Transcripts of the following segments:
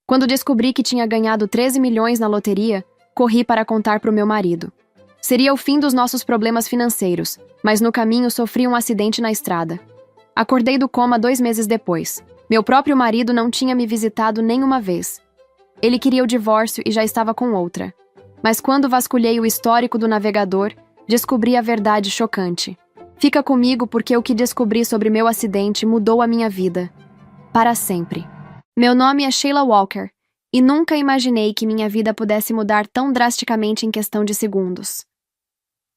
Quando descobri que tinha ganhado 13 milhões na loteria, corri para contar para o meu marido. Seria o fim dos nossos problemas financeiros, mas no caminho sofri um acidente na estrada. Acordei do coma 2 meses depois. Meu próprio marido não tinha me visitado nenhuma vez. Ele queria o divórcio e já estava com outra. Mas quando vasculhei o histórico do navegador, descobri a verdade chocante. Fica comigo porque o que descobri sobre meu acidente mudou a minha vida. Para sempre. Meu nome é Sheila Walker, e nunca imaginei que minha vida pudesse mudar tão drasticamente em questão de segundos.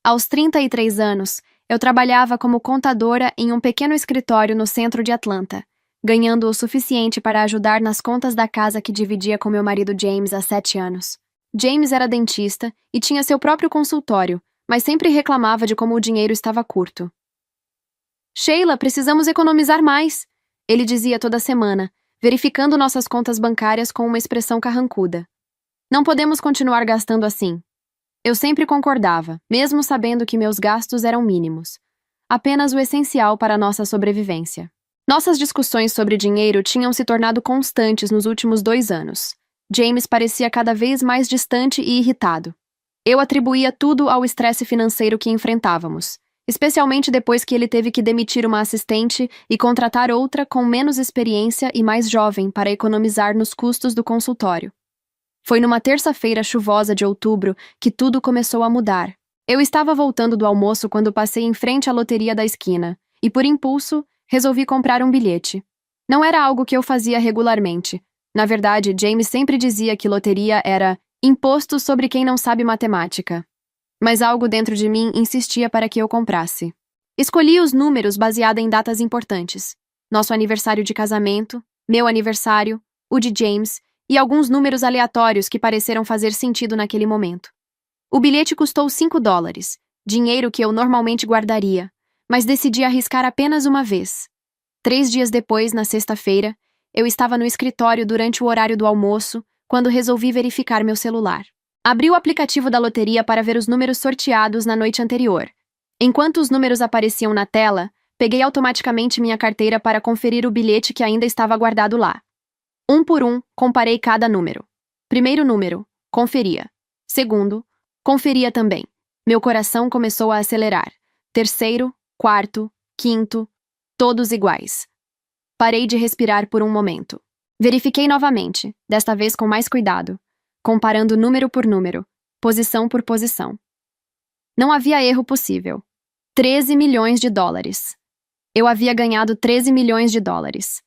Aos 33 anos, eu trabalhava como contadora em um pequeno escritório no centro de Atlanta, ganhando o suficiente para ajudar nas contas da casa que dividia com meu marido James há 7 anos. James era dentista e tinha seu próprio consultório, mas sempre reclamava de como o dinheiro estava curto. Sheila, precisamos economizar mais, ele dizia toda semana, verificando nossas contas bancárias com uma expressão carrancuda. Não podemos continuar gastando assim. Eu sempre concordava, mesmo sabendo que meus gastos eram mínimos. Apenas o essencial para nossa sobrevivência. Nossas discussões sobre dinheiro tinham se tornado constantes nos últimos 2 anos. James parecia cada vez mais distante e irritado. Eu atribuía tudo ao estresse financeiro que enfrentávamos, especialmente depois que ele teve que demitir uma assistente e contratar outra com menos experiência e mais jovem para economizar nos custos do consultório. Foi numa terça-feira chuvosa de outubro que tudo começou a mudar. Eu estava voltando do almoço quando passei em frente à loteria da esquina e, por impulso, resolvi comprar um bilhete. Não era algo que eu fazia regularmente. Na verdade, James sempre dizia que loteria era imposto sobre quem não sabe matemática. Mas algo dentro de mim insistia para que eu comprasse. Escolhi os números baseado em datas importantes. Nosso aniversário de casamento, meu aniversário, o de James e alguns números aleatórios que pareceram fazer sentido naquele momento. O bilhete custou $5, dinheiro que eu normalmente guardaria, mas decidi arriscar apenas uma vez. 3 dias depois, na sexta-feira, eu estava no escritório durante o horário do almoço, quando resolvi verificar meu celular. Abri o aplicativo da loteria para ver os números sorteados na noite anterior. Enquanto os números apareciam na tela, peguei automaticamente minha carteira para conferir o bilhete que ainda estava guardado lá. Um por um, comparei cada número. Primeiro número, conferia. Segundo, conferia também. Meu coração começou a acelerar. Terceiro, quarto, quinto, todos iguais. Parei de respirar por um momento. Verifiquei novamente, desta vez com mais cuidado, comparando número por número, posição por posição. Não havia erro possível. 13 milhões de dólares. Eu havia ganhado 13 milhões de dólares.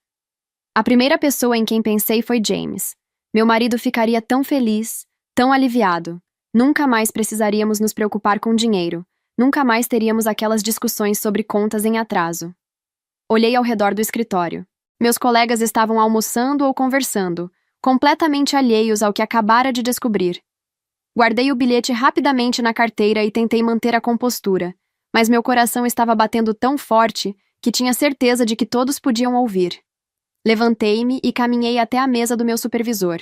A primeira pessoa em quem pensei foi James. Meu marido ficaria tão feliz, tão aliviado. Nunca mais precisaríamos nos preocupar com dinheiro. Nunca mais teríamos aquelas discussões sobre contas em atraso. Olhei ao redor do escritório. Meus colegas estavam almoçando ou conversando, completamente alheios ao que acabara de descobrir. Guardei o bilhete rapidamente na carteira e tentei manter a compostura, mas meu coração estava batendo tão forte que tinha certeza de que todos podiam ouvir. Levantei-me e caminhei até a mesa do meu supervisor.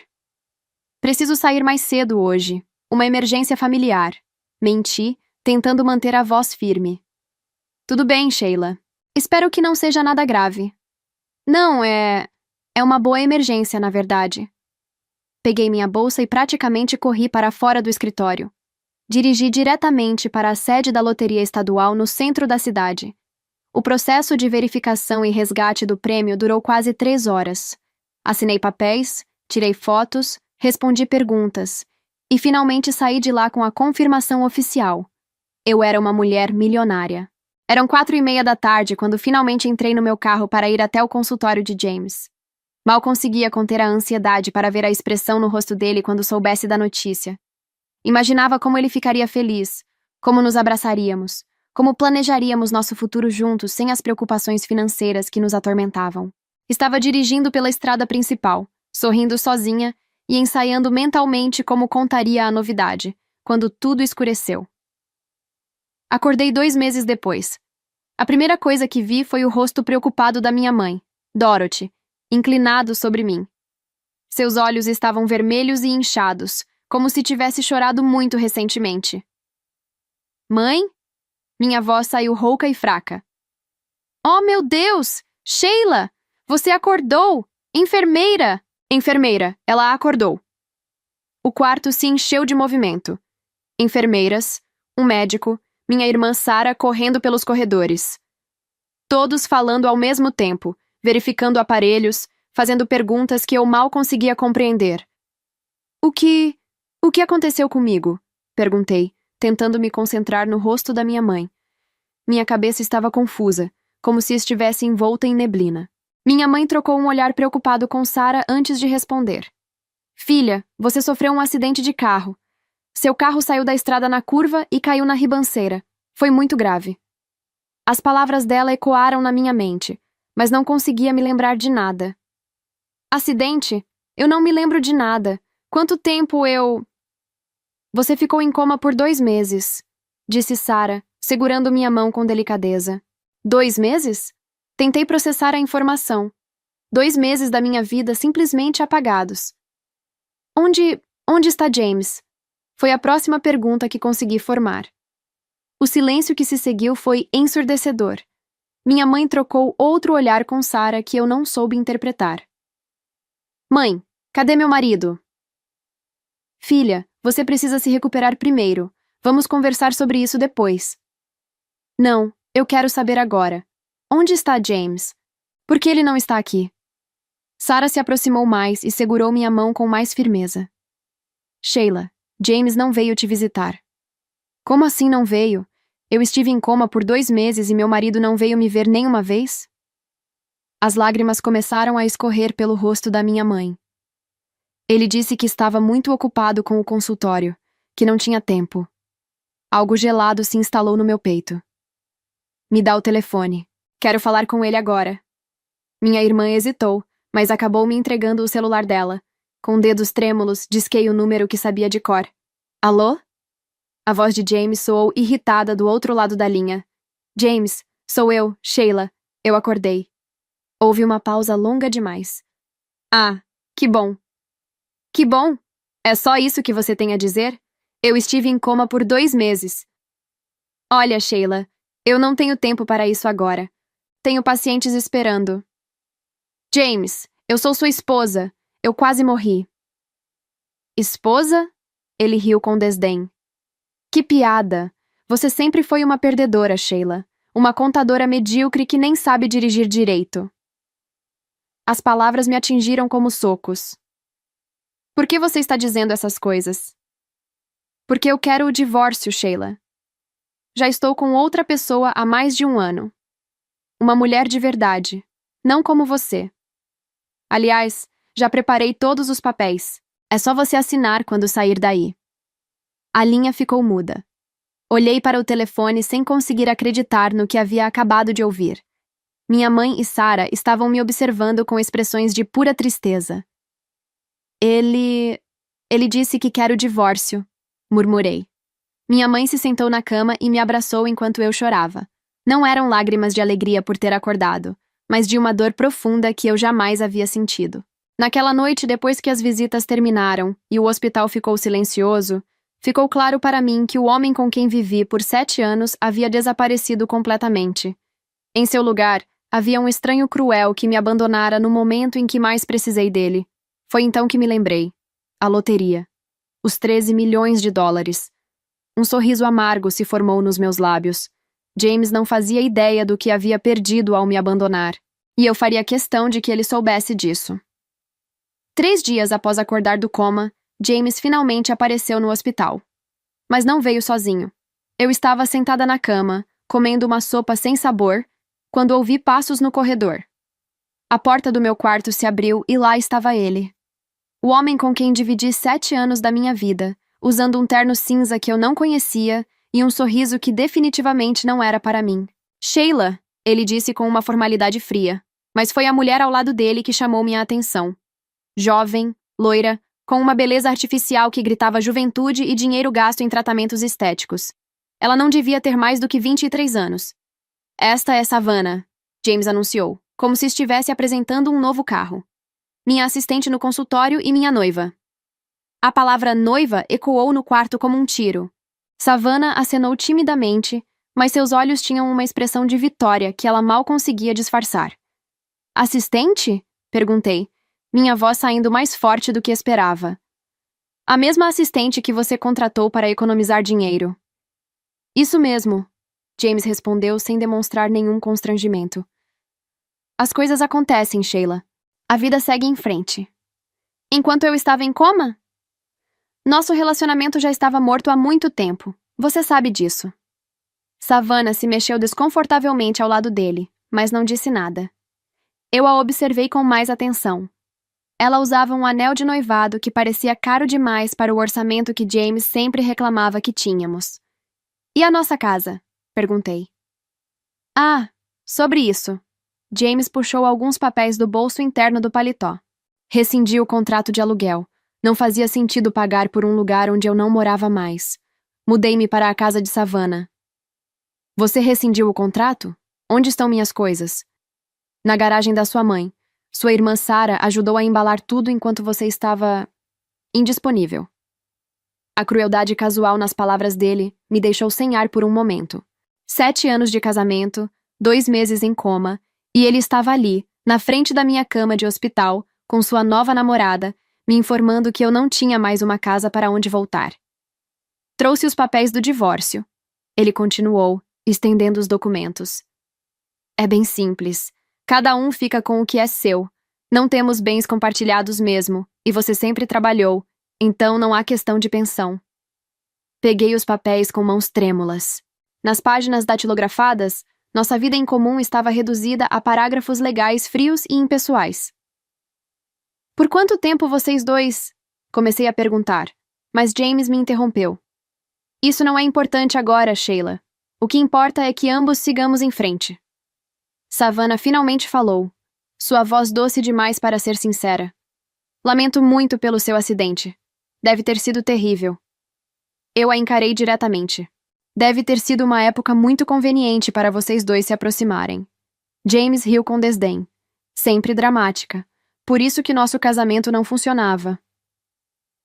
Preciso sair mais cedo hoje. Uma emergência familiar. Menti, tentando manter a voz firme. Tudo bem, Sheila. Espero que não seja nada grave. Não, é uma boa emergência, na verdade. Peguei minha bolsa e praticamente corri para fora do escritório. Dirigi diretamente para a sede da loteria estadual no centro da cidade. O processo de verificação e resgate do prêmio durou quase 3 horas. Assinei papéis, tirei fotos, respondi perguntas e finalmente saí de lá com a confirmação oficial. Eu era uma mulher milionária. Eram 4:30 da tarde quando finalmente entrei no meu carro para ir até o consultório de James. Mal conseguia conter a ansiedade para ver a expressão no rosto dele quando soubesse da notícia. Imaginava como ele ficaria feliz, como nos abraçaríamos, como planejaríamos nosso futuro juntos sem as preocupações financeiras que nos atormentavam. Estava dirigindo pela estrada principal, sorrindo sozinha e ensaiando mentalmente como contaria a novidade, quando tudo escureceu. Acordei 2 meses depois. A primeira coisa que vi foi o rosto preocupado da minha mãe, Dorothy, inclinado sobre mim. Seus olhos estavam vermelhos e inchados, como se tivesse chorado muito recentemente. Mãe? Minha voz saiu rouca e fraca. Oh, meu Deus! Sheila! Você acordou! Enfermeira! Enfermeira, ela acordou. O quarto se encheu de movimento. Enfermeiras, um médico, minha irmã Sarah correndo pelos corredores. Todos falando ao mesmo tempo, verificando aparelhos, fazendo perguntas que eu mal conseguia compreender. O que aconteceu comigo? Perguntei, tentando me concentrar no rosto da minha mãe. Minha cabeça estava confusa, como se estivesse envolta em neblina. Minha mãe trocou um olhar preocupado com Sarah antes de responder. Filha, você sofreu um acidente de carro. Seu carro saiu da estrada na curva e caiu na ribanceira. Foi muito grave. As palavras dela ecoaram na minha mente, mas não conseguia me lembrar de nada. Acidente? Eu não me lembro de nada. Quanto tempo eu... Você ficou em coma por 2 meses, disse Sarah, segurando minha mão com delicadeza. 2 meses? Tentei processar a informação. 2 meses da minha vida simplesmente apagados. Onde está James? Foi a próxima pergunta que consegui formar. O silêncio que se seguiu foi ensurdecedor. Minha mãe trocou outro olhar com Sarah que eu não soube interpretar. Mãe, cadê meu marido? Filha, você precisa se recuperar primeiro. Vamos conversar sobre isso depois. Não, eu quero saber agora. Onde está James? Por que ele não está aqui? Sarah se aproximou mais e segurou minha mão com mais firmeza. Sheila, James não veio te visitar. Como assim não veio? Eu estive em coma por 2 meses e meu marido não veio me ver nenhuma vez? As lágrimas começaram a escorrer pelo rosto da minha mãe. Ele disse que estava muito ocupado com o consultório, que não tinha tempo. Algo gelado se instalou no meu peito. Me dá o telefone. Quero falar com ele agora. Minha irmã hesitou, mas acabou me entregando o celular dela. Com dedos trêmulos, disquei o número que sabia de cor. Alô? A voz de James soou irritada do outro lado da linha. James, sou eu, Sheila. Eu acordei. Houve uma pausa longa demais. Ah, que bom. Que bom? É só isso que você tem a dizer? Eu estive em coma por 2 meses. Olha, Sheila, eu não tenho tempo para isso agora. Tenho pacientes esperando. James, eu sou sua esposa. Eu quase morri. Esposa? Ele riu com desdém. Que piada! Você sempre foi uma perdedora, Sheila. Uma contadora medíocre que nem sabe dirigir direito. As palavras me atingiram como socos. Por que você está dizendo essas coisas? Porque eu quero o divórcio, Sheila. Já estou com outra pessoa há mais de 1 ano. Uma mulher de verdade, não como você. Aliás, já preparei todos os papéis. É só você assinar quando sair daí. A linha ficou muda. Olhei para o telefone sem conseguir acreditar no que havia acabado de ouvir. Minha mãe e Sarah estavam me observando com expressões de pura tristeza. Ele disse que quer o divórcio, murmurei. Minha mãe se sentou na cama e me abraçou enquanto eu chorava. Não eram lágrimas de alegria por ter acordado, mas de uma dor profunda que eu jamais havia sentido. Naquela noite, depois que as visitas terminaram e o hospital ficou silencioso, ficou claro para mim que o homem com quem vivi por 7 anos havia desaparecido completamente. Em seu lugar, havia um estranho cruel que me abandonara no momento em que mais precisei dele. Foi então que me lembrei. A loteria. Os 13 milhões de dólares. Um sorriso amargo se formou nos meus lábios. James não fazia ideia do que havia perdido ao me abandonar, e eu faria questão de que ele soubesse disso. 3 dias após acordar do coma, James finalmente apareceu no hospital. Mas não veio sozinho. Eu estava sentada na cama, comendo uma sopa sem sabor, quando ouvi passos no corredor. A porta do meu quarto se abriu e lá estava ele. O homem com quem dividi 7 anos da minha vida, usando um terno cinza que eu não conhecia e um sorriso que definitivamente não era para mim. Sheila, ele disse com uma formalidade fria, mas foi a mulher ao lado dele que chamou minha atenção. Jovem, loira, com uma beleza artificial que gritava juventude e dinheiro gasto em tratamentos estéticos. Ela não devia ter mais do que 23 anos. Esta é Savannah, James anunciou, como se estivesse apresentando um novo carro. Minha assistente no consultório e minha noiva. A palavra noiva ecoou no quarto como um tiro. Savannah acenou timidamente, mas seus olhos tinham uma expressão de vitória que ela mal conseguia disfarçar. Assistente? Perguntei, minha voz saindo mais forte do que esperava. A mesma assistente que você contratou para economizar dinheiro. Isso mesmo, James respondeu sem demonstrar nenhum constrangimento. As coisas acontecem, Sheila. A vida segue em frente. Enquanto eu estava em coma? Nosso relacionamento já estava morto há muito tempo. Você sabe disso. Savannah se mexeu desconfortavelmente ao lado dele, mas não disse nada. Eu a observei com mais atenção. Ela usava um anel de noivado que parecia caro demais para o orçamento que James sempre reclamava que tínhamos. E a nossa casa? Perguntei. Ah, sobre isso. James puxou alguns papéis do bolso interno do paletó. Rescindi o contrato de aluguel. Não fazia sentido pagar por um lugar onde eu não morava mais. Mudei-me para a casa de Savannah. Você rescindiu o contrato? Onde estão minhas coisas? Na garagem da sua mãe. Sua irmã Sarah ajudou a embalar tudo enquanto você estava indisponível. A crueldade casual nas palavras dele me deixou sem ar por um momento. 7 anos de casamento, 2 meses em coma, e ele estava ali, na frente da minha cama de hospital, com sua nova namorada, me informando que eu não tinha mais uma casa para onde voltar. Trouxe os papéis do divórcio. Ele continuou, estendendo os documentos. É bem simples. Cada um fica com o que é seu. Não temos bens compartilhados mesmo, e você sempre trabalhou, então não há questão de pensão. Peguei os papéis com mãos trêmulas. Nas páginas datilografadas, nossa vida em comum estava reduzida a parágrafos legais frios e impessoais. Por quanto tempo vocês dois? Comecei a perguntar, mas James me interrompeu. Isso não é importante agora, Sheila. O que importa é que ambos sigamos em frente. Savannah finalmente falou, sua voz doce demais para ser sincera. Lamento muito pelo seu acidente. Deve ter sido terrível. Eu a encarei diretamente. Deve ter sido uma época muito conveniente para vocês dois se aproximarem. James riu com desdém. Sempre dramática. Por isso que nosso casamento não funcionava.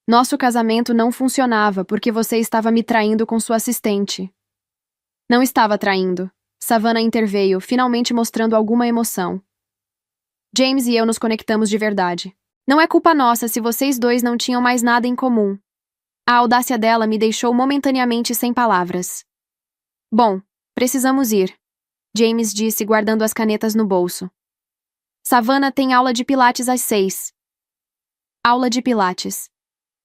Nosso casamento não funcionava porque você estava me traindo com sua assistente. Não estava traindo. Savannah interveio, finalmente mostrando alguma emoção. James e eu nos conectamos de verdade. Não é culpa nossa se vocês dois não tinham mais nada em comum. A audácia dela me deixou momentaneamente sem palavras. Bom, precisamos ir, James disse guardando as canetas no bolso. Savannah tem aula de pilates às 6. Aula de pilates.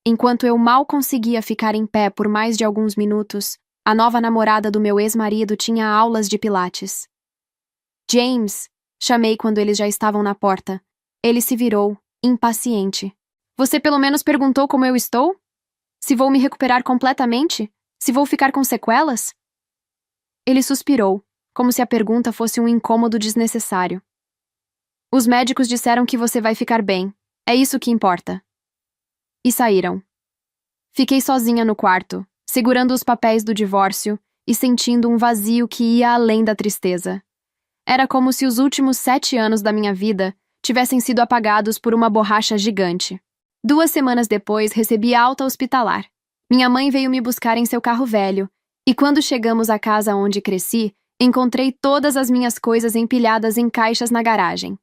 Enquanto eu mal conseguia ficar em pé por mais de alguns minutos, a nova namorada do meu ex-marido tinha aulas de pilates. James, chamei quando eles já estavam na porta. Ele se virou, impaciente. Você pelo menos perguntou como eu estou? Se vou me recuperar completamente? Se vou ficar com sequelas? Ele suspirou, como se a pergunta fosse um incômodo desnecessário. Os médicos disseram que você vai ficar bem. É isso que importa. E saíram. Fiquei sozinha no quarto, segurando os papéis do divórcio e sentindo um vazio que ia além da tristeza. Era como se os últimos 7 anos da minha vida tivessem sido apagados por uma borracha gigante. 2 semanas depois, recebi alta hospitalar. Minha mãe veio me buscar em seu carro velho, e quando chegamos à casa onde cresci, encontrei todas as minhas coisas empilhadas em caixas na garagem.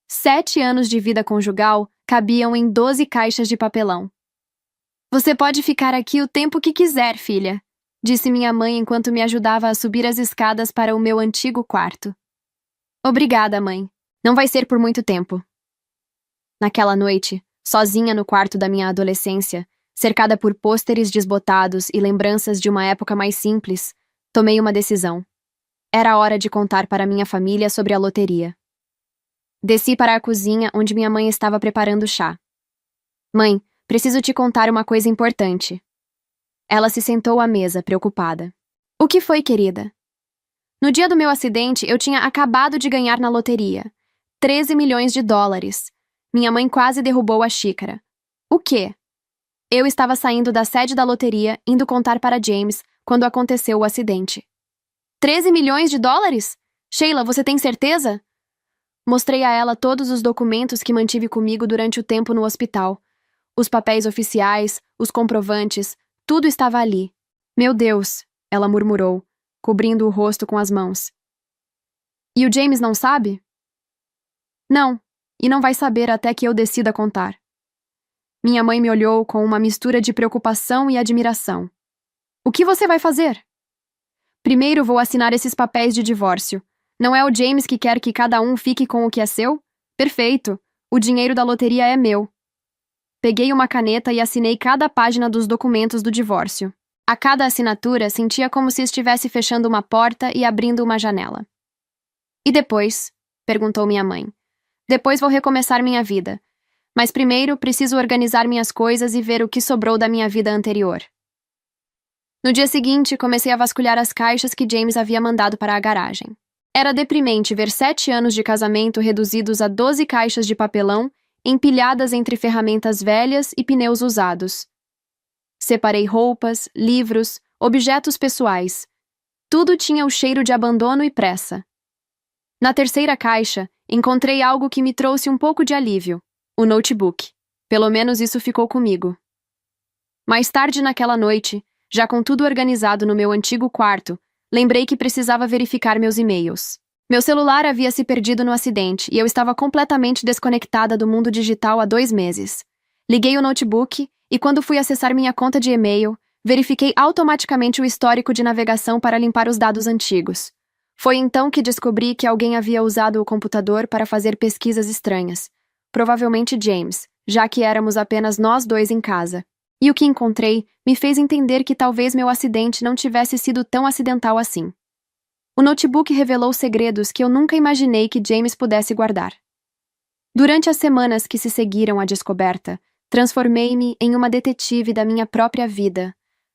7 anos de vida conjugal cabiam em 12 caixas de papelão. Você pode ficar aqui o tempo que quiser, filha, disse minha mãe enquanto me ajudava a subir as escadas para o meu antigo quarto. Obrigada, mãe. Não vai ser por muito tempo. Naquela noite, sozinha no quarto da minha adolescência, cercada por pôsteres desbotados e lembranças de uma época mais simples, tomei uma decisão. Era hora de contar para minha família sobre a loteria. Desci para a cozinha onde minha mãe estava preparando chá. Mãe, preciso te contar uma coisa importante. Ela se sentou à mesa, preocupada. O que foi, querida? No dia do meu acidente, eu tinha acabado de ganhar na loteria. 13 milhões de dólares. Minha mãe quase derrubou a xícara. O quê? Eu estava saindo da sede da loteria, indo contar para James, quando aconteceu o acidente. 13 milhões de dólares? Sheila, você tem certeza? Mostrei a ela todos os documentos que mantive comigo durante o tempo no hospital. Os papéis oficiais, os comprovantes, tudo estava ali. Meu Deus, ela murmurou, cobrindo o rosto com as mãos. E o James não sabe? Não, e não vai saber até que eu decida contar. Minha mãe me olhou com uma mistura de preocupação e admiração. O que você vai fazer? Primeiro vou assinar esses papéis de divórcio. Não é o James que quer que cada um fique com o que é seu? Perfeito. O dinheiro da loteria é meu. Peguei uma caneta e assinei cada página dos documentos do divórcio. A cada assinatura, sentia como se estivesse fechando uma porta e abrindo uma janela. E depois? Perguntou minha mãe. Depois vou recomeçar minha vida. Mas primeiro preciso organizar minhas coisas e ver o que sobrou da minha vida anterior. No dia seguinte, comecei a vasculhar as caixas que James havia mandado para a garagem. Era deprimente ver 7 anos de casamento reduzidos a 12 caixas de papelão empilhadas entre ferramentas velhas e pneus usados. Separei roupas, livros, objetos pessoais. Tudo tinha o cheiro de abandono e pressa. Na terceira caixa, encontrei algo que me trouxe um pouco de alívio: o notebook. Pelo menos isso ficou comigo. Mais tarde naquela noite, já com tudo organizado no meu antigo quarto, lembrei que precisava verificar meus e-mails. Meu celular havia se perdido no acidente e eu estava completamente desconectada do mundo digital há 2 meses. Liguei o notebook e, quando fui acessar minha conta de e-mail, verifiquei automaticamente o histórico de navegação para limpar os dados antigos. Foi então que descobri que alguém havia usado o computador para fazer pesquisas estranhas. Provavelmente James, já que éramos apenas nós dois em casa. E o que encontrei me fez entender que talvez meu acidente não tivesse sido tão acidental assim. O notebook revelou segredos que eu nunca imaginei que James pudesse guardar. Durante as semanas que se seguiram à descoberta, transformei-me em uma detetive da minha própria vida,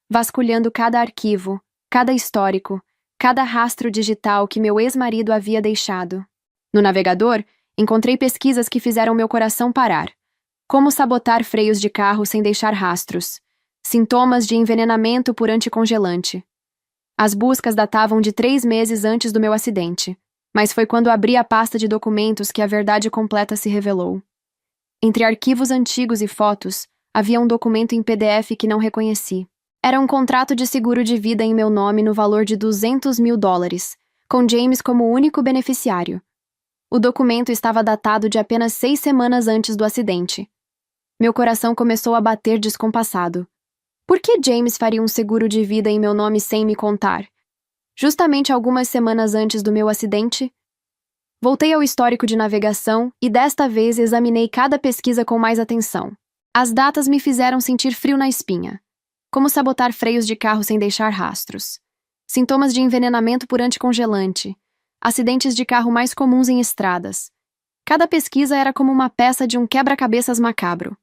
vasculhando cada arquivo, cada histórico, cada rastro digital que meu ex-marido havia deixado. No navegador, encontrei pesquisas que fizeram meu coração parar. Como sabotar freios de carro sem deixar rastros. Sintomas de envenenamento por anticongelante. As buscas datavam de 3 meses antes do meu acidente, mas foi quando abri a pasta de documentos que a verdade completa se revelou. Entre arquivos antigos e fotos, havia um documento em PDF que não reconheci. Era um contrato de seguro de vida em meu nome no valor de $200.000, com James como único beneficiário. O documento estava datado de apenas 6 semanas antes do acidente. Meu coração começou a bater descompassado. Por que James faria um seguro de vida em meu nome sem me contar? Justamente algumas semanas antes do meu acidente? Voltei ao histórico de navegação e desta vez examinei cada pesquisa com mais atenção. As datas me fizeram sentir frio na espinha. Como sabotar freios de carro sem deixar rastros. Sintomas de envenenamento por anticongelante. Acidentes de carro mais comuns em estradas. Cada pesquisa era como uma peça de um quebra-cabeças macabro.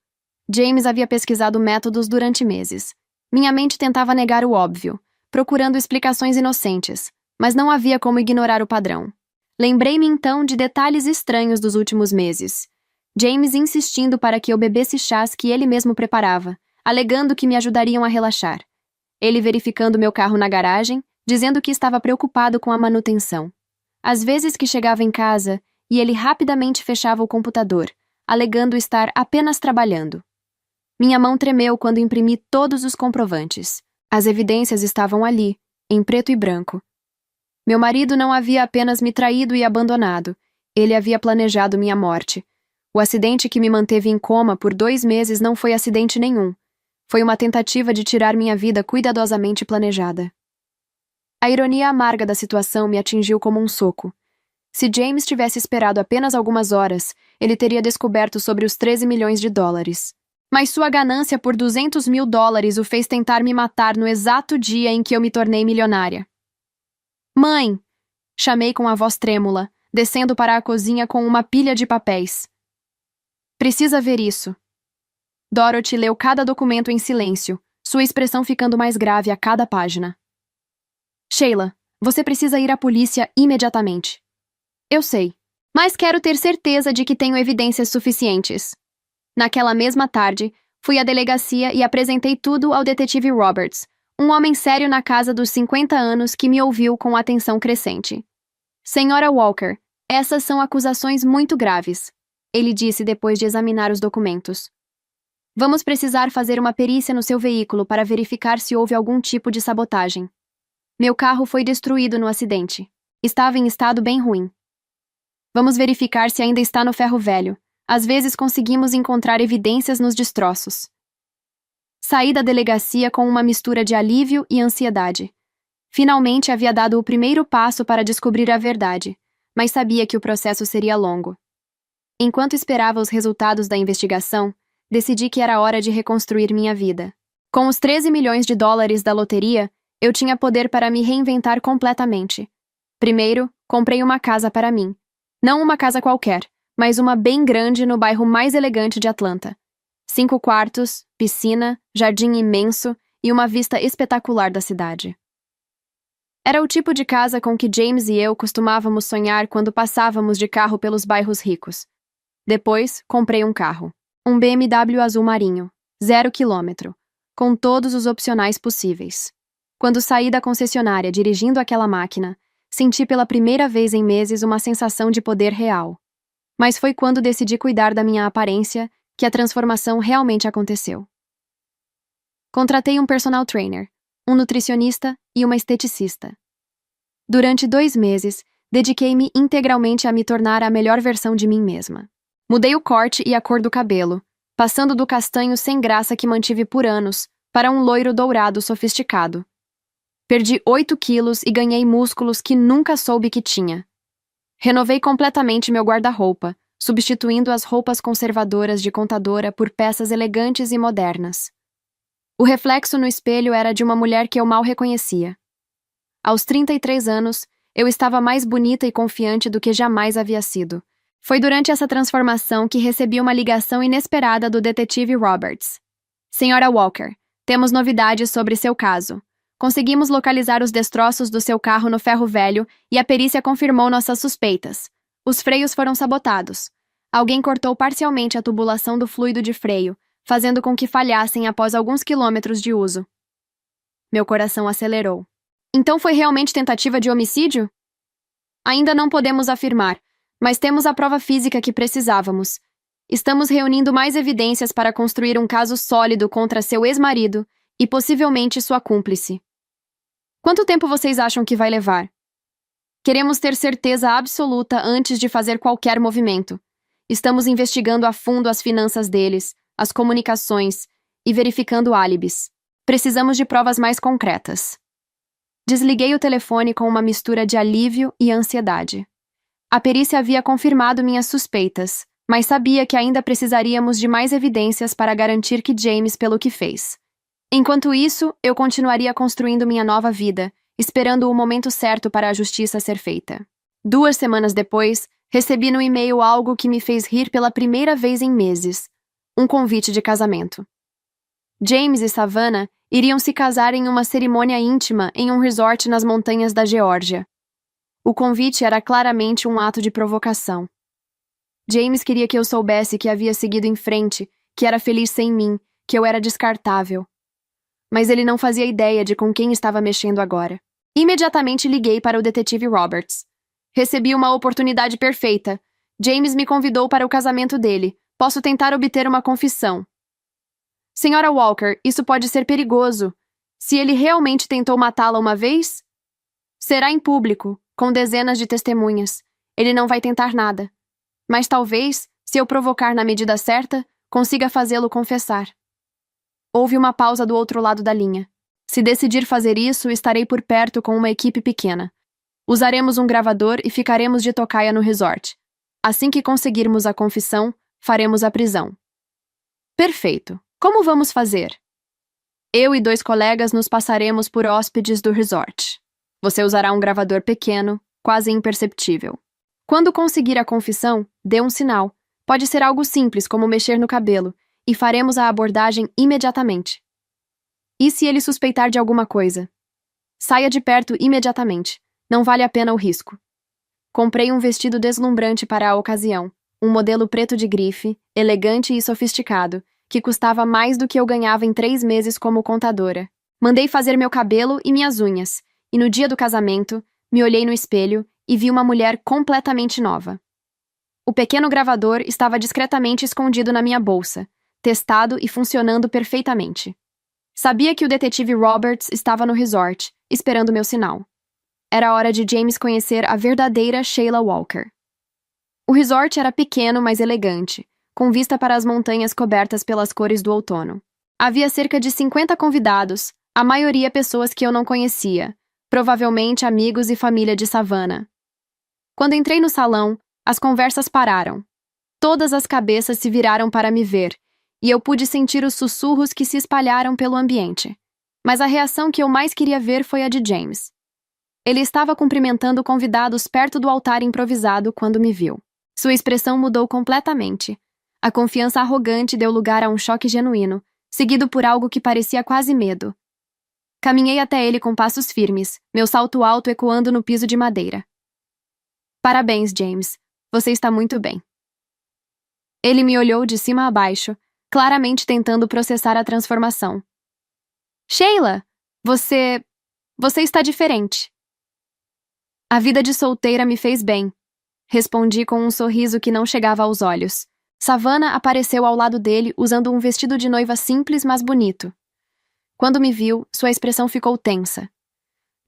James havia pesquisado métodos durante meses. Minha mente tentava negar o óbvio, procurando explicações inocentes, mas não havia como ignorar o padrão. Lembrei-me então de detalhes estranhos dos últimos meses. James insistindo para que eu bebesse chás que ele mesmo preparava, alegando que me ajudariam a relaxar. Ele verificando meu carro na garagem, dizendo que estava preocupado com a manutenção. Às vezes que chegava em casa, e ele rapidamente fechava o computador, alegando estar apenas trabalhando. Minha mão tremeu quando imprimi todos os comprovantes. As evidências estavam ali, em preto e branco. Meu marido não havia apenas me traído e abandonado, ele havia planejado minha morte. O acidente que me manteve em coma por 2 meses não foi acidente nenhum. Foi uma tentativa de tirar minha vida cuidadosamente planejada. A ironia amarga da situação me atingiu como um soco. Se James tivesse esperado apenas algumas horas, ele teria descoberto sobre os $13 milhões. Mas sua ganância por $200.000 o fez tentar me matar no exato dia em que eu me tornei milionária. Mãe! Chamei com a voz trêmula, descendo para a cozinha com uma pilha de papéis. Precisa ver isso. Dorothy leu cada documento em silêncio, sua expressão ficando mais grave a cada página. Sheila, você precisa ir à polícia imediatamente. Eu sei, mas quero ter certeza de que tenho evidências suficientes. Naquela mesma tarde, fui à delegacia e apresentei tudo ao detetive Roberts, um homem sério na casa dos 50 anos que me ouviu com atenção crescente. Senhora Walker, essas são acusações muito graves, ele disse depois de examinar os documentos. Vamos precisar fazer uma perícia no seu veículo para verificar se houve algum tipo de sabotagem. Meu carro foi destruído no acidente. Estava em estado bem ruim. Vamos verificar se ainda está no ferro velho. às vezes conseguimos encontrar evidências nos destroços. Saí da delegacia com uma mistura de alívio e ansiedade. Finalmente havia dado o primeiro passo para descobrir a verdade, mas sabia que o processo seria longo. Enquanto esperava os resultados da investigação, decidi que era hora de reconstruir minha vida. Com os 13 milhões de dólares da loteria, eu tinha poder para me reinventar completamente. Primeiro, comprei uma casa para mim. Não uma casa qualquer, mas uma bem grande no bairro mais elegante de Atlanta. 5 quartos, piscina, jardim imenso e uma vista espetacular da cidade. Era o tipo de casa com que James e eu costumávamos sonhar quando passávamos de carro pelos bairros ricos. Depois, comprei um carro. Um BMW azul marinho, 0 km, com todos os opcionais possíveis. Quando saí da concessionária dirigindo aquela máquina, senti pela primeira vez em meses uma sensação de poder real. Mas foi quando decidi cuidar da minha aparência que a transformação realmente aconteceu. Contratei um personal trainer, um nutricionista e uma esteticista. Durante 2 meses, dediquei-me integralmente a me tornar a melhor versão de mim mesma. Mudei o corte e a cor do cabelo, passando do castanho sem graça que mantive por anos para um loiro dourado sofisticado. Perdi 8 quilos e ganhei músculos que nunca soube que tinha. Renovei completamente meu guarda-roupa, substituindo as roupas conservadoras de contadora por peças elegantes e modernas. O reflexo no espelho era de uma mulher que eu mal reconhecia. Aos 33 anos, eu estava mais bonita e confiante do que jamais havia sido. Foi durante essa transformação que recebi uma ligação inesperada do detetive Roberts. Senhora Walker, temos novidades sobre seu caso. Conseguimos localizar os destroços do seu carro no ferro velho e a perícia confirmou nossas suspeitas. Os freios foram sabotados. Alguém cortou parcialmente a tubulação do fluido de freio, fazendo com que falhassem após alguns quilômetros de uso. Meu coração acelerou. Então foi realmente tentativa de homicídio? Ainda não podemos afirmar, mas temos a prova física que precisávamos. Estamos reunindo mais evidências para construir um caso sólido contra seu ex-marido e possivelmente sua cúmplice. Quanto tempo vocês acham que vai levar? Queremos ter certeza absoluta antes de fazer qualquer movimento. Estamos investigando a fundo as finanças deles, as comunicações e verificando álibis. Precisamos de provas mais concretas. Desliguei o telefone com uma mistura de alívio e ansiedade. A perícia havia confirmado minhas suspeitas, mas sabia que ainda precisaríamos de mais evidências para garantir que James pelo que fez. Enquanto isso, eu continuaria construindo minha nova vida, esperando o momento certo para a justiça ser feita. 2 semanas depois, recebi no e-mail algo que me fez rir pela primeira vez em meses: um convite de casamento. James e Savannah iriam se casar em uma cerimônia íntima em um resort nas montanhas da Geórgia. O convite era claramente um ato de provocação. James queria que eu soubesse que havia seguido em frente, que era feliz sem mim, que eu era descartável. Mas ele não fazia ideia de com quem estava mexendo agora. Imediatamente liguei para o detetive Roberts. Recebi uma oportunidade perfeita. James me convidou para o casamento dele. Posso tentar obter uma confissão. Senhora Walker, isso pode ser perigoso. Se ele realmente tentou matá-la uma vez? Será em público, com dezenas de testemunhas. Ele não vai tentar nada. Mas talvez, se eu provocar na medida certa, consiga fazê-lo confessar. Houve uma pausa do outro lado da linha. Se decidir fazer isso, estarei por perto com uma equipe pequena. Usaremos um gravador e ficaremos de tocaia no resort. Assim que conseguirmos a confissão, faremos a prisão. Perfeito. Como vamos fazer? Eu e 2 colegas nos passaremos por hóspedes do resort. Você usará um gravador pequeno, quase imperceptível. Quando conseguir a confissão, dê um sinal. Pode ser algo simples, como mexer no cabelo, e faremos a abordagem imediatamente. E se ele suspeitar de alguma coisa? Saia de perto imediatamente. Não vale a pena o risco. Comprei um vestido deslumbrante para a ocasião, um modelo preto de grife, elegante e sofisticado, que custava mais do que eu ganhava em 3 meses como contadora. Mandei fazer meu cabelo e minhas unhas, e no dia do casamento, me olhei no espelho e vi uma mulher completamente nova. O pequeno gravador estava discretamente escondido na minha bolsa, testado e funcionando perfeitamente. Sabia que o detetive Roberts estava no resort, esperando meu sinal. Era hora de James conhecer a verdadeira Sheila Walker. O resort era pequeno, mas elegante, com vista para as montanhas cobertas pelas cores do outono. Havia cerca de 50 convidados, a maioria pessoas que eu não conhecia, provavelmente amigos e família de Savannah. Quando entrei no salão, as conversas pararam. Todas as cabeças se viraram para me ver, e eu pude sentir os sussurros que se espalharam pelo ambiente. Mas a reação que eu mais queria ver foi a de James. Ele estava cumprimentando convidados perto do altar improvisado quando me viu. Sua expressão mudou completamente. A confiança arrogante deu lugar a um choque genuíno, seguido por algo que parecia quase medo. Caminhei até ele com passos firmes, meu salto alto ecoando no piso de madeira. Parabéns, James. Você está muito bem. Ele me olhou de cima a baixo, claramente tentando processar a transformação. Sheila, você está diferente. A vida de solteira me fez bem, respondi com um sorriso que não chegava aos olhos. Savannah apareceu ao lado dele usando um vestido de noiva simples, mas bonito. Quando me viu, sua expressão ficou tensa.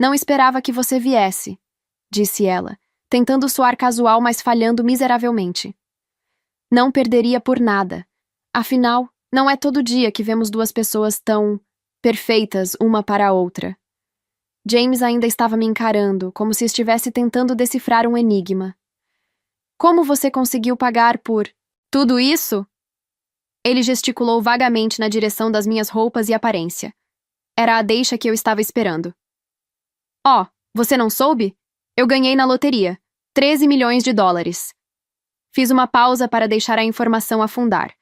Não esperava que você viesse, disse ela, tentando soar casual, mas falhando miseravelmente. Não perderia por nada. Afinal, não é todo dia que vemos duas pessoas tão perfeitas uma para a outra. James ainda estava me encarando, como se estivesse tentando decifrar um enigma. Como você conseguiu pagar por tudo isso? Ele gesticulou vagamente na direção das minhas roupas e aparência. Era a deixa que eu estava esperando. Oh, você não soube? Eu ganhei na loteria. 13 milhões de dólares. Fiz uma pausa para deixar a informação afundar.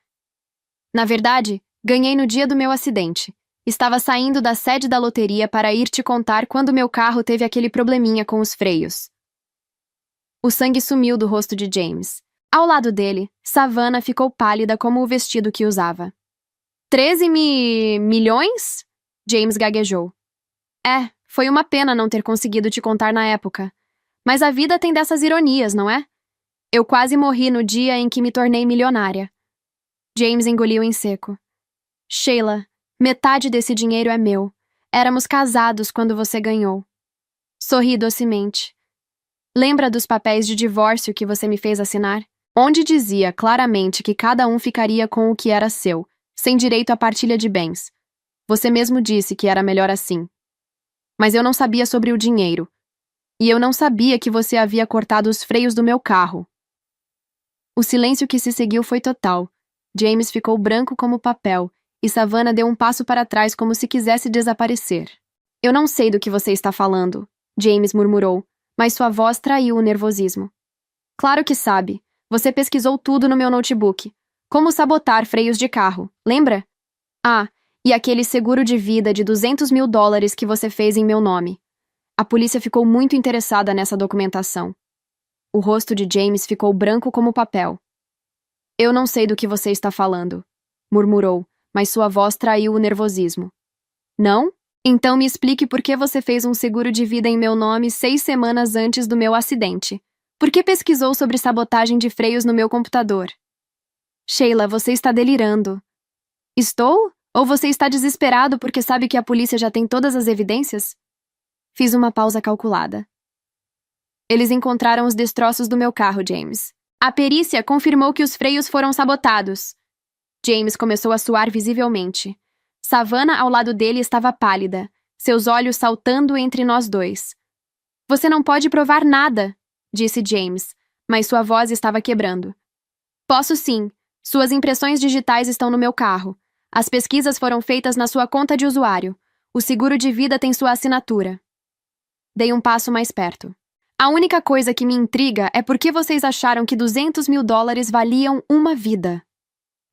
Na verdade, ganhei no dia do meu acidente. Estava saindo da sede da loteria para ir te contar quando meu carro teve aquele probleminha com os freios. O sangue sumiu do rosto de James. Ao lado dele, Savannah ficou pálida como o vestido que usava. 13 milhões? James gaguejou. Foi uma pena não ter conseguido te contar na época. Mas a vida tem dessas ironias, não é? Eu quase morri no dia em que me tornei milionária. James engoliu em seco. Sheila, metade desse dinheiro é meu. Éramos casados quando você ganhou. Sorri docemente. Lembra dos papéis de divórcio que você me fez assinar? Onde dizia claramente que cada um ficaria com o que era seu, sem direito à partilha de bens. Você mesmo disse que era melhor assim. Mas eu não sabia sobre o dinheiro. E eu não sabia que você havia cortado os freios do meu carro. O silêncio que se seguiu foi total. James ficou branco como papel, e Savannah deu um passo para trás como se quisesse desaparecer. Eu não sei do que você está falando, James murmurou, mas sua voz traiu o nervosismo. Claro que sabe. Você pesquisou tudo no meu notebook. Como sabotar freios de carro, lembra? Ah, e aquele seguro de vida de 200 mil dólares que você fez em meu nome. A polícia ficou muito interessada nessa documentação. O rosto de James ficou branco como papel. Eu não sei do que você está falando, murmurou, mas sua voz traiu o nervosismo. Não? Então me explique por que você fez um seguro de vida em meu nome 6 semanas antes do meu acidente. Por que pesquisou sobre sabotagem de freios no meu computador? Sheila, você está delirando. Estou? Ou você está desesperado porque sabe que a polícia já tem todas as evidências? Fiz uma pausa calculada. Eles encontraram os destroços do meu carro, James. A perícia confirmou que os freios foram sabotados. James começou a suar visivelmente. Savannah ao lado dele estava pálida, seus olhos saltando entre nós dois. Você não pode provar nada, disse James, mas sua voz estava quebrando. Posso sim. Suas impressões digitais estão no meu carro. As pesquisas foram feitas na sua conta de usuário. O seguro de vida tem sua assinatura. Dei um passo mais perto. A única coisa que me intriga é por que vocês acharam que 200 mil dólares valiam uma vida.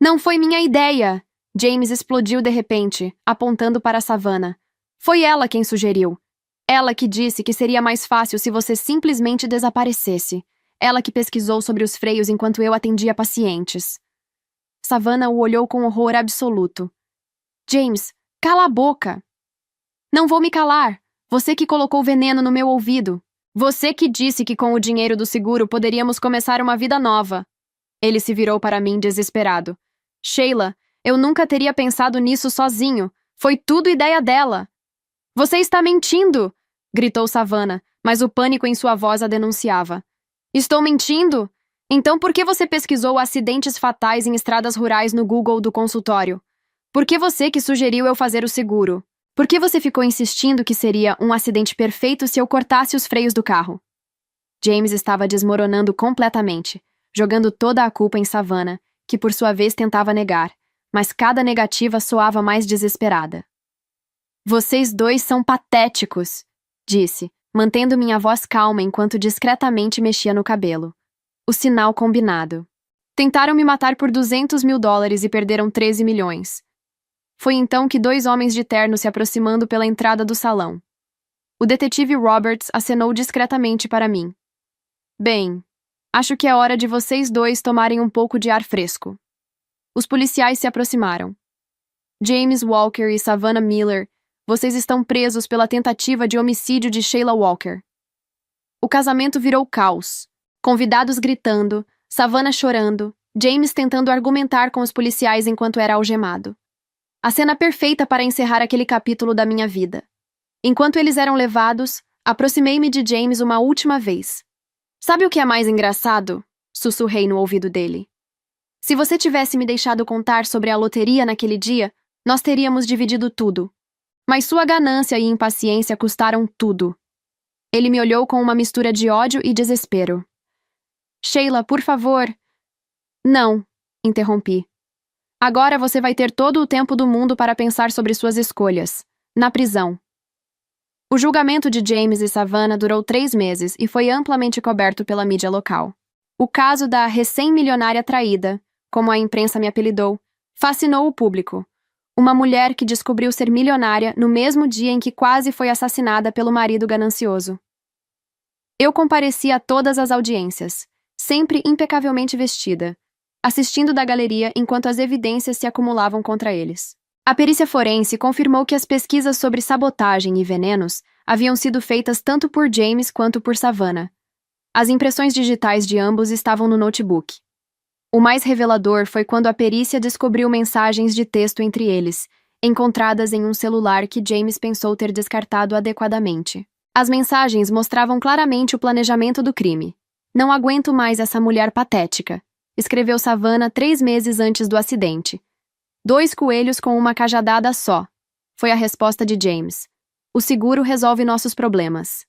Não foi minha ideia! James explodiu de repente, apontando para Savannah. Foi ela quem sugeriu. Ela que disse que seria mais fácil se você simplesmente desaparecesse. Ela que pesquisou sobre os freios enquanto eu atendia pacientes. Savannah o olhou com horror absoluto. James, cala a boca! Não vou me calar! Você que colocou veneno no meu ouvido. Você que disse que com o dinheiro do seguro poderíamos começar uma vida nova. Ele se virou para mim desesperado. Sheila, eu nunca teria pensado nisso sozinho. Foi tudo ideia dela. Você está mentindo! Gritou Savannah, mas o pânico em sua voz a denunciava. Estou mentindo? Então por que você pesquisou acidentes fatais em estradas rurais no Google do consultório? Por que você que sugeriu eu fazer o seguro? Por que você ficou insistindo que seria um acidente perfeito se eu cortasse os freios do carro? James estava desmoronando completamente, jogando toda a culpa em Savannah, que por sua vez tentava negar, mas cada negativa soava mais desesperada. Vocês dois são patéticos, disse, mantendo minha voz calma enquanto discretamente mexia no cabelo. O sinal combinado. Tentaram me matar por $200.000 e perderam 13 milhões. Foi então que dois homens de terno se aproximando pela entrada do salão. O detetive Roberts acenou discretamente para mim. Bem, acho que é hora de vocês dois tomarem um pouco de ar fresco. Os policiais se aproximaram. James Walker e Savannah Miller, vocês estão presos pela tentativa de homicídio de Sheila Walker. O casamento virou caos. Convidados gritando, Savannah chorando, James tentando argumentar com os policiais enquanto era algemado. A cena perfeita para encerrar aquele capítulo da minha vida. Enquanto eles eram levados, aproximei-me de James uma última vez. Sabe o que é mais engraçado? Sussurrei no ouvido dele. Se você tivesse me deixado contar sobre a loteria naquele dia, nós teríamos dividido tudo. Mas sua ganância e impaciência custaram tudo. Ele me olhou com uma mistura de ódio e desespero. Sheila, por favor. Não, interrompi. Agora você vai ter todo o tempo do mundo para pensar sobre suas escolhas. Na prisão. O julgamento de James e Savannah durou 3 meses e foi amplamente coberto pela mídia local. O caso da recém-milionária traída, como a imprensa me apelidou, fascinou o público. Uma mulher que descobriu ser milionária no mesmo dia em que quase foi assassinada pelo marido ganancioso. Eu compareci a todas as audiências, sempre impecavelmente vestida, assistindo da galeria enquanto as evidências se acumulavam contra eles. A perícia forense confirmou que as pesquisas sobre sabotagem e venenos haviam sido feitas tanto por James quanto por Savannah. As impressões digitais de ambos estavam no notebook. O mais revelador foi quando a perícia descobriu mensagens de texto entre eles, encontradas em um celular que James pensou ter descartado adequadamente. As mensagens mostravam claramente o planejamento do crime. Não aguento mais essa mulher patética, escreveu Savannah 3 meses antes do acidente. 2 coelhos com uma cajadada só, foi a resposta de James. O seguro resolve nossos problemas.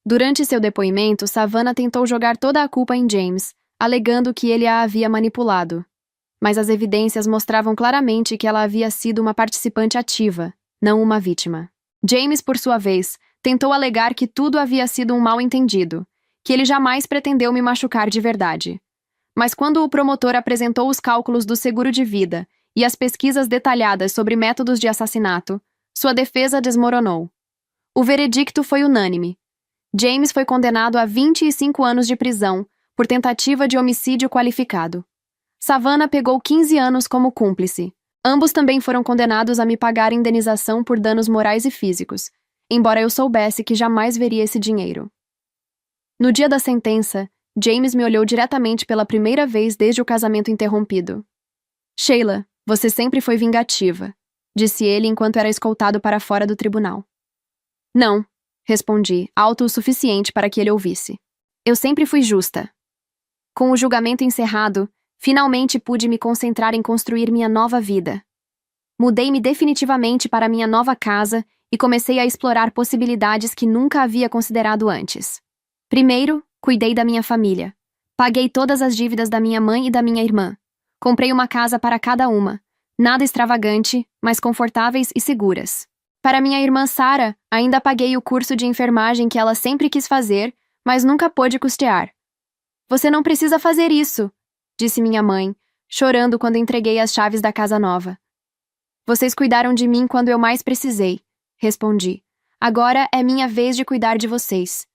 Durante seu depoimento, Savannah tentou jogar toda a culpa em James, alegando que ele a havia manipulado. Mas as evidências mostravam claramente que ela havia sido uma participante ativa, não uma vítima. James, por sua vez, tentou alegar que tudo havia sido um mal-entendido, que ele jamais pretendeu me machucar de verdade. Mas quando o promotor apresentou os cálculos do seguro de vida e as pesquisas detalhadas sobre métodos de assassinato, sua defesa desmoronou. O veredicto foi unânime. James foi condenado a 25 anos de prisão por tentativa de homicídio qualificado. Savannah pegou 15 anos como cúmplice. Ambos também foram condenados a me pagar indenização por danos morais e físicos, embora eu soubesse que jamais veria esse dinheiro. No dia da sentença, James me olhou diretamente pela primeira vez desde o casamento interrompido. Sheila, você sempre foi vingativa, disse ele enquanto era escoltado para fora do tribunal. Não, respondi, alto o suficiente para que ele ouvisse. Eu sempre fui justa. Com o julgamento encerrado, finalmente pude me concentrar em construir minha nova vida. Mudei-me definitivamente para minha nova casa e comecei a explorar possibilidades que nunca havia considerado antes. Primeiro, cuidei da minha família. Paguei todas as dívidas da minha mãe e da minha irmã. Comprei uma casa para cada uma. Nada extravagante, mas confortáveis e seguras. Para minha irmã Sarah, ainda paguei o curso de enfermagem que ela sempre quis fazer, mas nunca pôde custear. Você não precisa fazer isso, disse minha mãe, chorando quando entreguei as chaves da casa nova. Vocês cuidaram de mim quando eu mais precisei, respondi. Agora é minha vez de cuidar de vocês.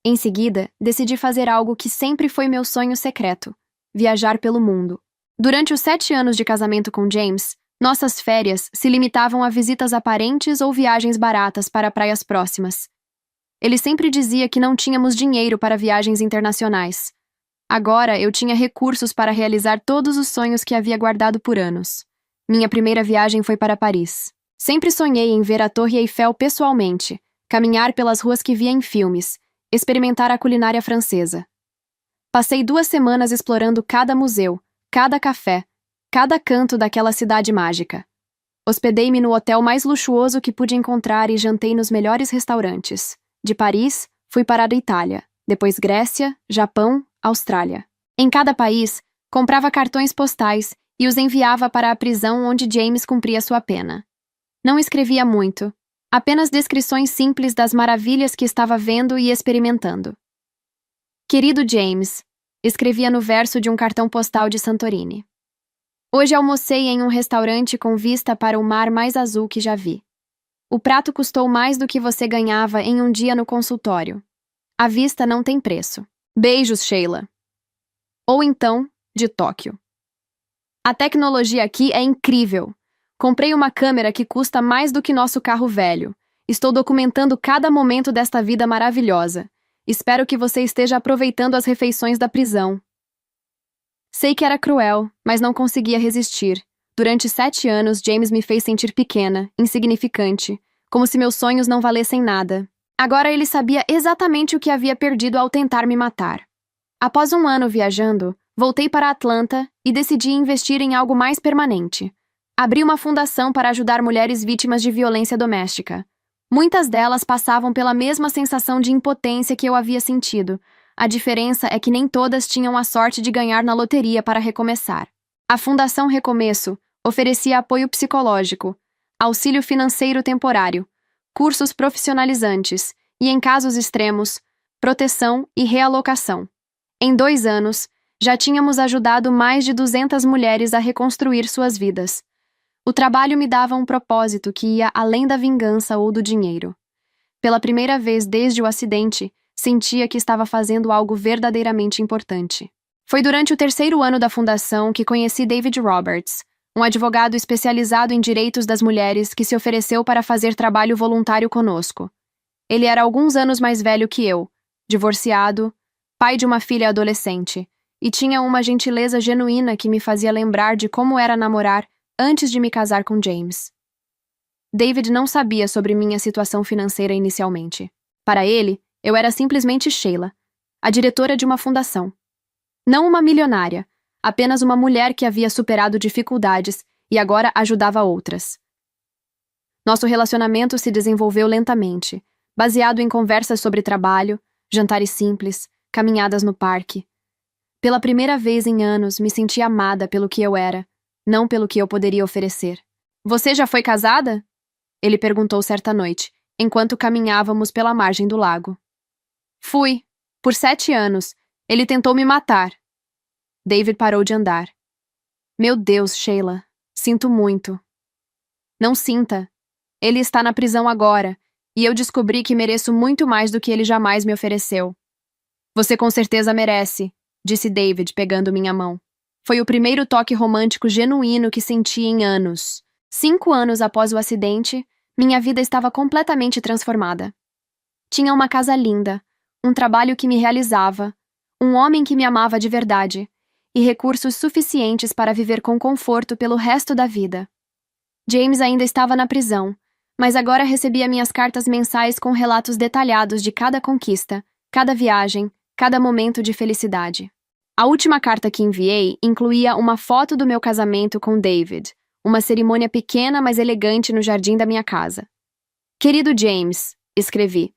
Em seguida, decidi fazer algo que sempre foi meu sonho secreto: viajar pelo mundo. Durante os 7 anos de casamento com James, nossas férias se limitavam a visitas a parentes ou viagens baratas para praias próximas. Ele sempre dizia que não tínhamos dinheiro para viagens internacionais. Agora eu tinha recursos para realizar todos os sonhos que havia guardado por anos. Minha primeira viagem foi para Paris. Sempre sonhei em ver a Torre Eiffel pessoalmente, caminhar pelas ruas que via em filmes, experimentar a culinária francesa. Passei 2 semanas explorando cada museu, cada café, cada canto daquela cidade mágica. Hospedei-me no hotel mais luxuoso que pude encontrar e jantei nos melhores restaurantes. De Paris, fui para a Itália, depois Grécia, Japão, Austrália. Em cada país, comprava cartões postais e os enviava para a prisão onde James cumpria sua pena. Não escrevia muito, apenas descrições simples das maravilhas que estava vendo e experimentando. Querido James, escrevia no verso de um cartão postal de Santorini. Hoje almocei em um restaurante com vista para o mar mais azul que já vi. O prato custou mais do que você ganhava em um dia no consultório. A vista não tem preço. Beijos, Sheila. Ou então, de Tóquio. A tecnologia aqui é incrível. Comprei uma câmera que custa mais do que nosso carro velho. Estou documentando cada momento desta vida maravilhosa. Espero que você esteja aproveitando as refeições da prisão. Sei que era cruel, mas não conseguia resistir. Durante 7 anos, James me fez sentir pequena, insignificante, como se meus sonhos não valessem nada. Agora ele sabia exatamente o que havia perdido ao tentar me matar. Após um ano viajando, voltei para Atlanta e decidi investir em algo mais permanente. Abri uma fundação para ajudar mulheres vítimas de violência doméstica. Muitas delas passavam pela mesma sensação de impotência que eu havia sentido. A diferença é que nem todas tinham a sorte de ganhar na loteria para recomeçar. A Fundação Recomeço oferecia apoio psicológico, auxílio financeiro temporário, cursos profissionalizantes e, em casos extremos, proteção e realocação. Em 2 anos, já tínhamos ajudado mais de 200 mulheres a reconstruir suas vidas. O trabalho me dava um propósito que ia além da vingança ou do dinheiro. Pela primeira vez desde o acidente, sentia que estava fazendo algo verdadeiramente importante. Foi durante o 3º ano da fundação que conheci David Roberts, um advogado especializado em direitos das mulheres que se ofereceu para fazer trabalho voluntário conosco. Ele era alguns anos mais velho que eu, divorciado, pai de uma filha adolescente, e tinha uma gentileza genuína que me fazia lembrar de como era namorar antes de me casar com James. David não sabia sobre minha situação financeira inicialmente. Para ele, eu era simplesmente Sheila, a diretora de uma fundação. Não uma milionária, apenas uma mulher que havia superado dificuldades e agora ajudava outras. Nosso relacionamento se desenvolveu lentamente, baseado em conversas sobre trabalho, jantares simples, caminhadas no parque. Pela primeira vez em anos, me senti amada pelo que eu era, não pelo que eu poderia oferecer. Você já foi casada? Ele perguntou certa noite, enquanto caminhávamos pela margem do lago. Fui. Por 7 anos. Ele tentou me matar. David parou de andar. Meu Deus, Sheila. Sinto muito. Não sinta. Ele está na prisão agora, e eu descobri que mereço muito mais do que ele jamais me ofereceu. Você com certeza merece, disse David, pegando minha mão. Foi o primeiro toque romântico genuíno que senti em anos. 5 anos após o acidente, minha vida estava completamente transformada. Tinha uma casa linda, um trabalho que me realizava, um homem que me amava de verdade, e recursos suficientes para viver com conforto pelo resto da vida. James ainda estava na prisão, mas agora recebia minhas cartas mensais com relatos detalhados de cada conquista, cada viagem, cada momento de felicidade. A última carta que enviei incluía uma foto do meu casamento com David, uma cerimônia pequena mas elegante no jardim da minha casa. Querido James, escrevi,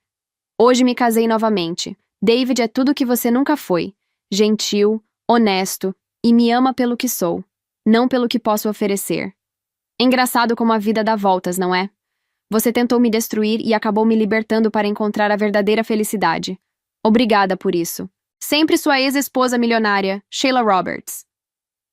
hoje me casei novamente. David é tudo o que você nunca foi. Gentil, honesto e me ama pelo que sou, não pelo que posso oferecer. Engraçado como a vida dá voltas, não é? Você tentou me destruir e acabou me libertando para encontrar a verdadeira felicidade. Obrigada por isso. Sempre sua ex-esposa milionária, Sheila Roberts.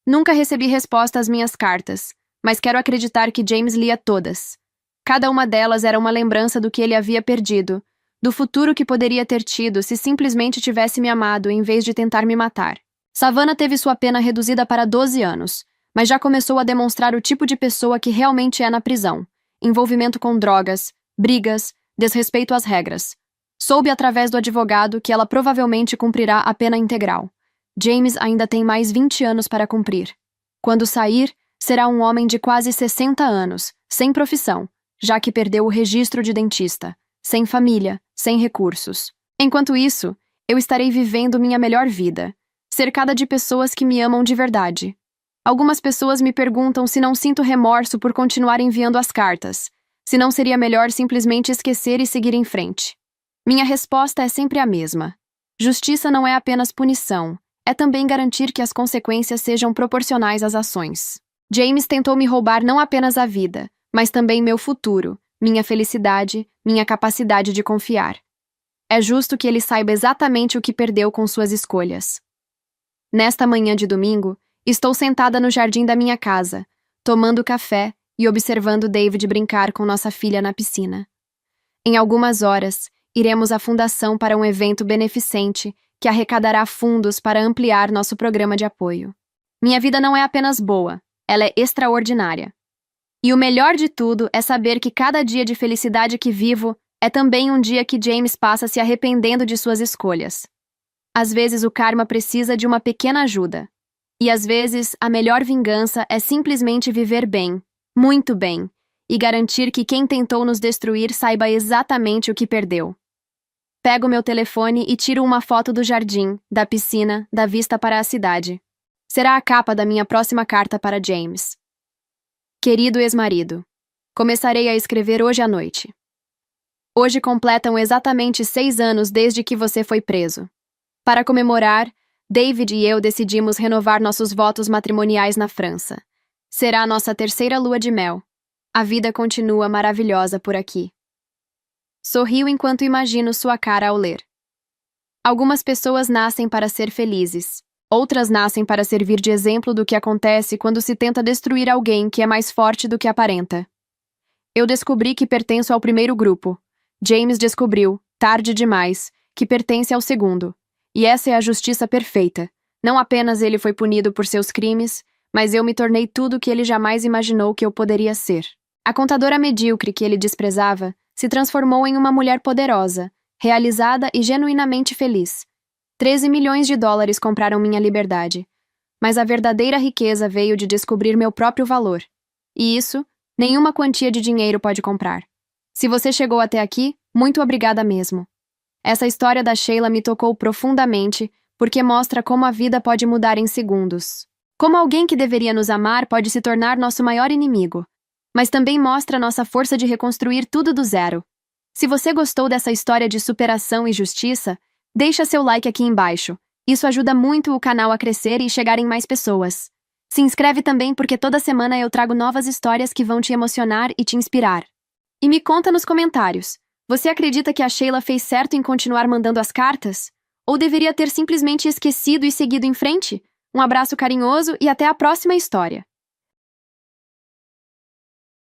Nunca recebi resposta às minhas cartas, mas quero acreditar que James lia todas. Cada uma delas era uma lembrança do que ele havia perdido, do futuro que poderia ter tido se simplesmente tivesse me amado em vez de tentar me matar. Savannah teve sua pena reduzida para 12 anos, mas já começou a demonstrar o tipo de pessoa que realmente é na prisão. Envolvimento com drogas, brigas, desrespeito às regras. Soube através do advogado que ela provavelmente cumprirá a pena integral. James ainda tem mais 20 anos para cumprir. Quando sair, será um homem de quase 60 anos, sem profissão, já que perdeu o registro de dentista, sem família, sem recursos. Enquanto isso, eu estarei vivendo minha melhor vida, cercada de pessoas que me amam de verdade. Algumas pessoas me perguntam se não sinto remorso por continuar enviando as cartas, se não seria melhor simplesmente esquecer e seguir em frente. Minha resposta é sempre a mesma. Justiça não é apenas punição, é também garantir que as consequências sejam proporcionais às ações. James tentou me roubar não apenas a vida, mas também meu futuro, minha felicidade, minha capacidade de confiar. É justo que ele saiba exatamente o que perdeu com suas escolhas. Nesta manhã de domingo, estou sentada no jardim da minha casa, tomando café e observando David brincar com nossa filha na piscina. Em algumas horas, iremos à fundação para um evento beneficente que arrecadará fundos para ampliar nosso programa de apoio. Minha vida não é apenas boa, ela é extraordinária. E o melhor de tudo é saber que cada dia de felicidade que vivo é também um dia que James passa se arrependendo de suas escolhas. Às vezes o karma precisa de uma pequena ajuda. E às vezes a melhor vingança é simplesmente viver bem, muito bem, e garantir que quem tentou nos destruir saiba exatamente o que perdeu. Pego meu telefone e tiro uma foto do jardim, da piscina, da vista para a cidade. Será a capa da minha próxima carta para James. Querido ex-marido, começarei a escrever hoje à noite. Hoje completam exatamente 6 anos desde que você foi preso. Para comemorar, David e eu decidimos renovar nossos votos matrimoniais na França. Será a nossa 3ª lua de mel. A vida continua maravilhosa por aqui. Sorrio enquanto imagino sua cara ao ler. Algumas pessoas nascem para ser felizes. Outras nascem para servir de exemplo do que acontece quando se tenta destruir alguém que é mais forte do que aparenta. Eu descobri que pertenço ao primeiro grupo. James descobriu, tarde demais, que pertence ao segundo. E essa é a justiça perfeita. Não apenas ele foi punido por seus crimes, mas eu me tornei tudo o que ele jamais imaginou que eu poderia ser. A contadora medíocre que ele desprezava se transformou em uma mulher poderosa, realizada e genuinamente feliz. 13 milhões de dólares compraram minha liberdade. Mas a verdadeira riqueza veio de descobrir meu próprio valor. E isso, nenhuma quantia de dinheiro pode comprar. Se você chegou até aqui, muito obrigada mesmo. Essa história da Sheila me tocou profundamente porque mostra como a vida pode mudar em segundos. Como alguém que deveria nos amar pode se tornar nosso maior inimigo. Mas também mostra nossa força de reconstruir tudo do zero. Se você gostou dessa história de superação e justiça, deixa seu like aqui embaixo. Isso ajuda muito o canal a crescer e chegar em mais pessoas. Se inscreve também porque toda semana eu trago novas histórias que vão te emocionar e te inspirar. E me conta nos comentários, você acredita que a Sheila fez certo em continuar mandando as cartas? Ou deveria ter simplesmente esquecido e seguido em frente? Um abraço carinhoso e até a próxima história.